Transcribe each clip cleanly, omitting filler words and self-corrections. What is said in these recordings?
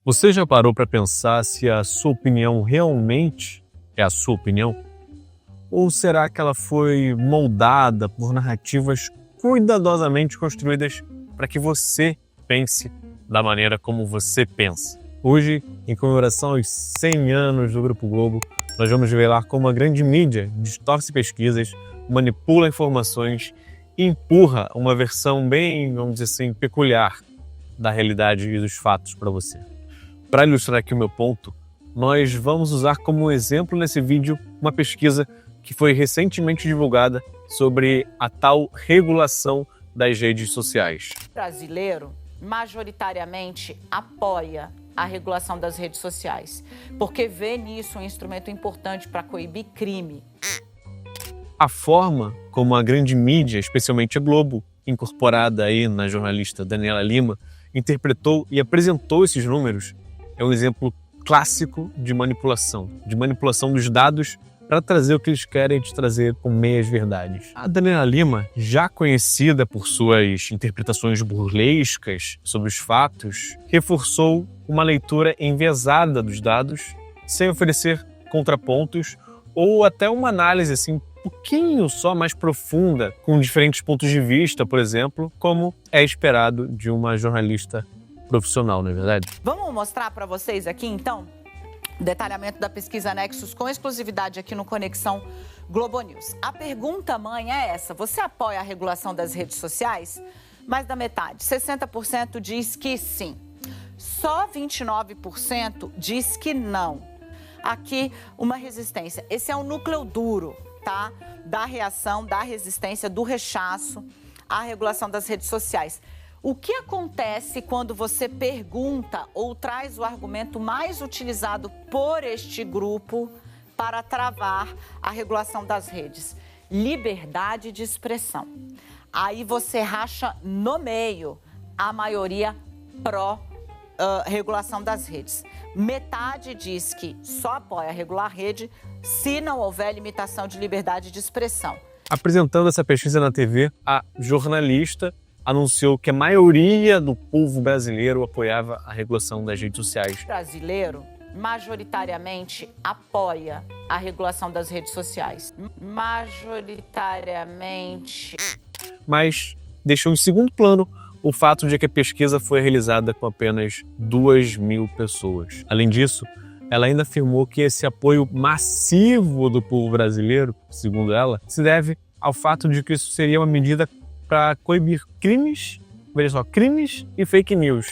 Você já parou para pensar se a sua opinião realmente é a sua opinião? Ou será que ela foi moldada por narrativas cuidadosamente construídas para que você pense da maneira como você pensa? Hoje, em comemoração aos 100 anos do Grupo Globo, nós vamos revelar como a grande mídia distorce pesquisas, manipula informações e empurra uma versão bem, vamos dizer assim, peculiar da realidade e dos fatos para você. Para ilustrar aqui o meu ponto, nós vamos usar como exemplo nesse vídeo uma pesquisa que foi recentemente divulgada sobre a tal regulação das redes sociais. O brasileiro majoritariamente apoia a regulação das redes sociais, porque vê nisso um instrumento importante para coibir crime. A forma como a grande mídia, especialmente a Globo, incorporada aí na jornalista Daniela Lima, interpretou e apresentou esses números é um exemplo clássico de manipulação dos dados para trazer o que eles querem te trazer com meias verdades. A Daniela Lima, já conhecida por suas interpretações burlescas sobre os fatos, reforçou uma leitura enviesada dos dados, sem oferecer contrapontos ou até uma análise assim, um pouquinho só mais profunda, com diferentes pontos de vista, por exemplo, como é esperado de uma jornalista profissional, não é verdade? Vamos mostrar para vocês aqui, então, o detalhamento da pesquisa Nexus com exclusividade aqui no Conexão Globo News. A pergunta, mãe, é essa: você apoia a regulação das redes sociais? Mais da metade, 60% diz que sim. Só 29% diz que não. Aqui, uma resistência. Esse é o núcleo duro, tá? Da reação, da resistência, do rechaço à regulação das redes sociais. O que acontece quando você pergunta ou traz o argumento mais utilizado por este grupo para travar a regulação das redes? Liberdade de expressão. Aí você racha no meio a maioria pró-regulação das redes. Metade diz que só apoia regular a rede se não houver limitação de liberdade de expressão. Apresentando essa pesquisa na TV, a jornalista anunciou que a maioria do povo brasileiro apoiava a regulação das redes sociais. O brasileiro majoritariamente apoia a regulação das redes sociais. Majoritariamente. Mas deixou em segundo plano o fato de que a pesquisa foi realizada com apenas 2.000 pessoas. Além disso, ela ainda afirmou que esse apoio massivo do povo brasileiro, segundo ela, se deve ao fato de que isso seria uma medida para coibir crimes, veja só, crimes e fake news.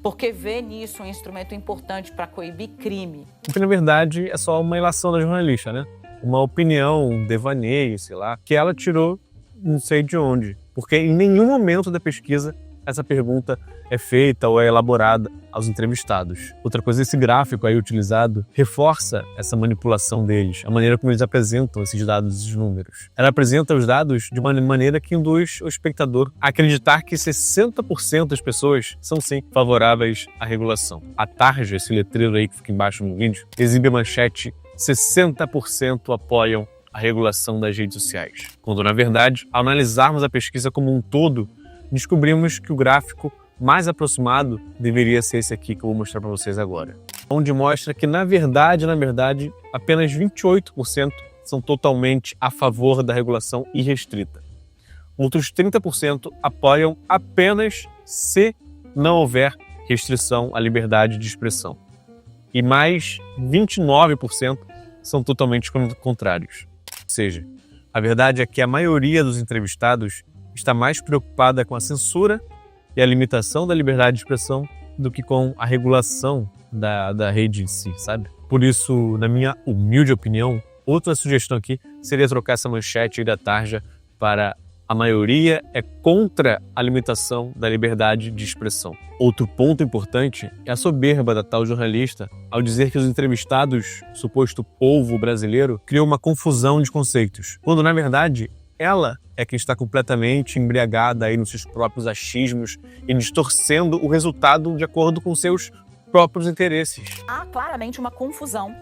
Porque vê nisso um instrumento importante para coibir crime. Porque, na verdade, é só uma ilação da jornalista, né? Uma opinião, um devaneio, sei lá, que ela tirou não sei de onde. Porque em nenhum momento da pesquisa essa pergunta é feita ou é elaborada aos entrevistados. Outra coisa, esse gráfico aí utilizado reforça essa manipulação deles, a maneira como eles apresentam esses dados, esses números. Ela apresenta os dados de uma maneira que induz o espectador a acreditar que 60% das pessoas são sim favoráveis à regulação. A tarja, esse letreiro aí que fica embaixo no vídeo, exibe a manchete: 60% apoiam a regulação das redes sociais. Quando, na verdade, ao analisarmos a pesquisa como um todo, descobrimos que o gráfico mais aproximado deveria ser esse aqui que eu vou mostrar para vocês agora, onde mostra que, na verdade, apenas 28% são totalmente a favor da regulação irrestrita. Outros 30% apoiam apenas se não houver restrição à liberdade de expressão. E mais 29% são totalmente contrários. Ou seja, a verdade é que a maioria dos entrevistados está mais preocupada com a censura e a limitação da liberdade de expressão do que com a regulação da rede em si, sabe? Por isso, na minha humilde opinião, outra sugestão aqui seria trocar essa manchete aí da tarja para: a maioria é contra a limitação da liberdade de expressão. Outro ponto importante é a soberba da tal jornalista ao dizer que os entrevistados, suposto povo brasileiro, criou uma confusão de conceitos, quando, na verdade, ela é quem está completamente embriagada aí nos seus próprios achismos e distorcendo o resultado de acordo com seus próprios interesses. Há claramente uma confusão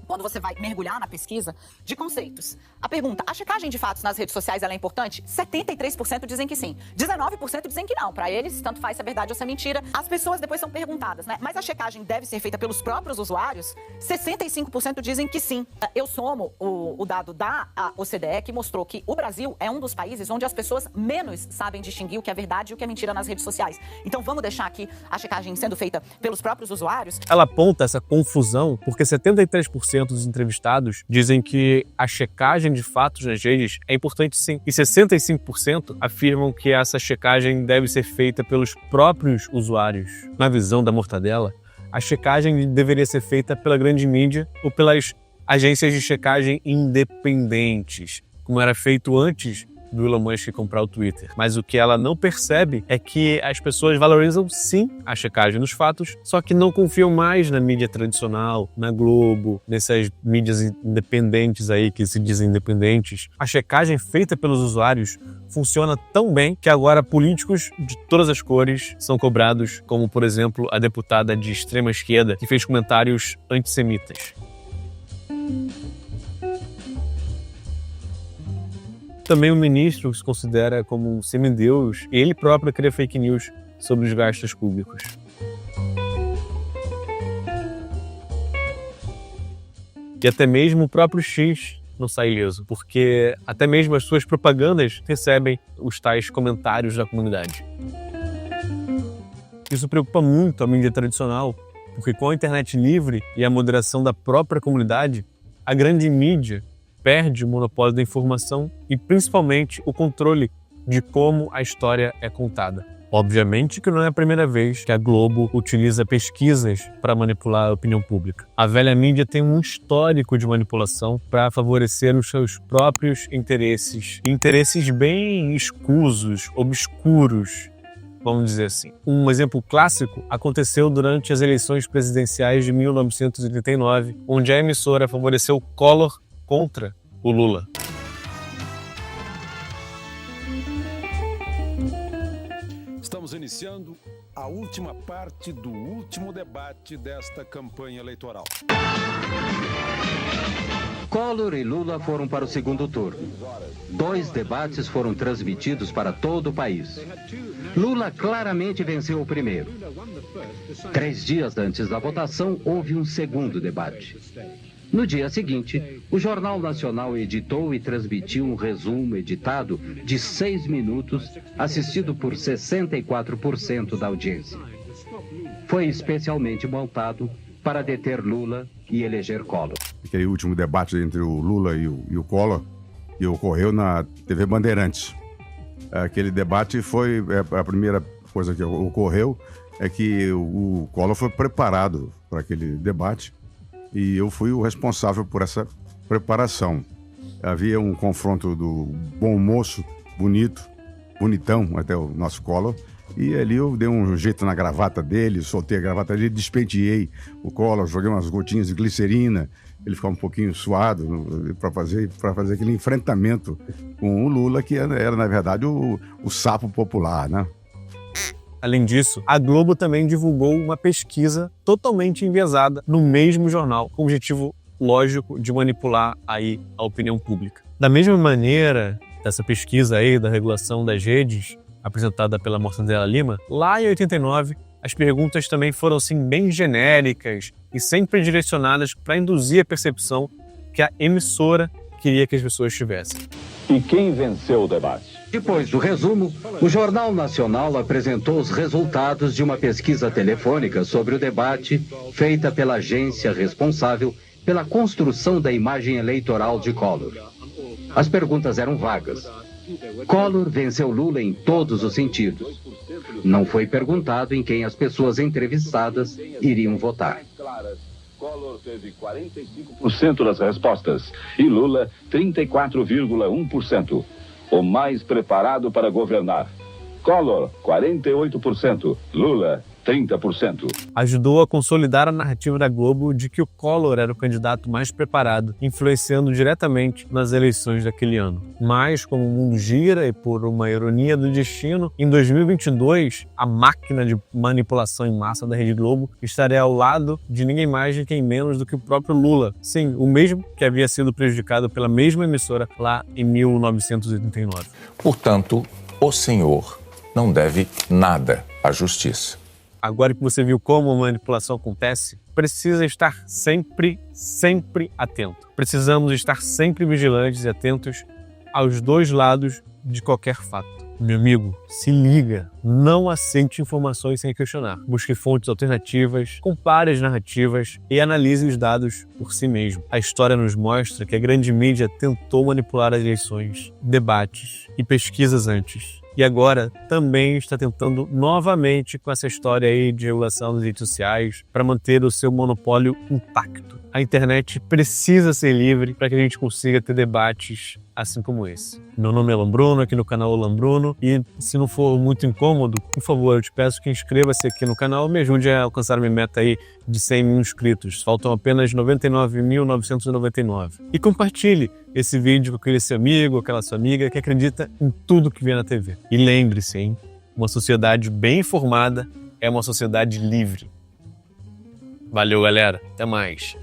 quando você vai mergulhar na pesquisa, de conceitos. A pergunta, a checagem de fatos nas redes sociais ela é importante? 73% dizem que sim. 19% dizem que não. Para eles, tanto faz se é verdade ou se é mentira. As pessoas depois são perguntadas, né? Mas a checagem deve ser feita pelos próprios usuários? 65% dizem que sim. Eu somo o dado da OCDE, que mostrou que o Brasil é um dos países onde as pessoas menos sabem distinguir o que é verdade e o que é mentira nas redes sociais. Então vamos deixar aqui a checagem sendo feita pelos próprios usuários? Ela aponta essa confusão porque 73% dos entrevistados dizem que a checagem de fatos nas redes é importante sim. E 65% afirmam que essa checagem deve ser feita pelos próprios usuários. Na visão da Mortadela, a checagem deveria ser feita pela grande mídia ou pelas agências de checagem independentes, como era feito antes do Elon Musk comprar o Twitter. Mas o que ela não percebe é que as pessoas valorizam sim a checagem dos fatos, só que não confiam mais na mídia tradicional, na Globo, nessas mídias independentes aí que se dizem independentes. A checagem feita pelos usuários funciona tão bem que agora políticos de todas as cores são cobrados, como por exemplo a deputada de extrema esquerda que fez comentários antissemitas. Também o ministro se considera como um semideus e ele próprio cria fake news sobre os gastos públicos. E até mesmo o próprio X não sai ileso, porque até mesmo as suas propagandas recebem os tais comentários da comunidade. Isso preocupa muito a mídia tradicional, porque com a internet livre e a moderação da própria comunidade, a grande mídia perde o monopólio da informação e principalmente o controle de como a história é contada. Obviamente que não é a primeira vez que a Globo utiliza pesquisas para manipular a opinião pública. A velha mídia tem um histórico de manipulação para favorecer os seus próprios interesses. Interesses bem escusos, obscuros, vamos dizer assim. Um exemplo clássico aconteceu durante as eleições presidenciais de 1989, onde a emissora favoreceu Collor contra o Lula. Estamos iniciando a última parte do último debate desta campanha eleitoral. Collor e Lula foram para o segundo turno. 2 debates foram transmitidos para todo o país. Lula claramente venceu o primeiro. 3 dias antes da votação, houve um segundo debate. No dia seguinte, o Jornal Nacional editou e transmitiu um resumo editado de 6 minutos, assistido por 64% da audiência. Foi especialmente montado para deter Lula e eleger Collor. Aquele último debate entre o Lula e o Collor, que ocorreu na TV Bandeirantes. Aquele debate foi a primeira coisa que ocorreu, é que o Collor foi preparado para aquele debate. E eu fui o responsável por essa preparação. Havia um confronto do bom moço, bonitão, até o nosso Collor, e ali eu dei um jeito na gravata dele, soltei a gravata dele, despenteei o Collor, joguei umas gotinhas de glicerina, ele ficava um pouquinho suado para fazer aquele enfrentamento com o Lula, que era na verdade, o sapo popular, né? Além disso, a Globo também divulgou uma pesquisa totalmente enviesada no mesmo jornal, com o objetivo lógico de manipular aí a opinião pública. Da mesma maneira dessa pesquisa aí da regulação das redes, apresentada pela Mortadela Lima, lá em 89, as perguntas também foram assim bem genéricas e sempre direcionadas para induzir a percepção que a emissora queria que as pessoas tivessem. E quem venceu o debate? Depois do resumo, o Jornal Nacional apresentou os resultados de uma pesquisa telefônica sobre o debate feita pela agência responsável pela construção da imagem eleitoral de Collor. As perguntas eram vagas. Collor venceu Lula em todos os sentidos. Não foi perguntado em quem as pessoas entrevistadas iriam votar. Collor teve 45% das respostas e Lula 34,1%. O mais preparado para governar. Collor, 48%. Lula, 30%. Ajudou a consolidar a narrativa da Globo de que o Collor era o candidato mais preparado, influenciando diretamente nas eleições daquele ano. Mas, como o mundo gira e por uma ironia do destino, em 2022, a máquina de manipulação em massa da Rede Globo estaria ao lado de ninguém mais de quem menos do que o próprio Lula. Sim, o mesmo que havia sido prejudicado pela mesma emissora lá em 1989. Portanto, o senhor não deve nada à justiça. Agora que você viu como a manipulação acontece, precisa estar sempre atento. Precisamos estar sempre vigilantes e atentos aos dois lados de qualquer fato. Meu amigo, se liga, não aceite informações sem questionar. Busque fontes alternativas, compare as narrativas e analise os dados por si mesmo. A história nos mostra que a grande mídia tentou manipular as eleições, debates e pesquisas antes. E agora também está tentando novamente com essa história aí de regulação das redes sociais para manter o seu monopólio intacto. A internet precisa ser livre para que a gente consiga ter debates assim como esse. Meu nome é Lambruno, aqui no canal Lambruno, e se não for muito incômodo, por favor, eu te peço que inscreva-se aqui no canal e me ajude a alcançar minha meta aí de 100 mil inscritos. Faltam apenas 99.999. E compartilhe esse vídeo com aquele seu amigo, aquela sua amiga que acredita em tudo que vê na TV. E lembre-se, hein? Uma sociedade bem informada é uma sociedade livre. Valeu, galera. Até mais.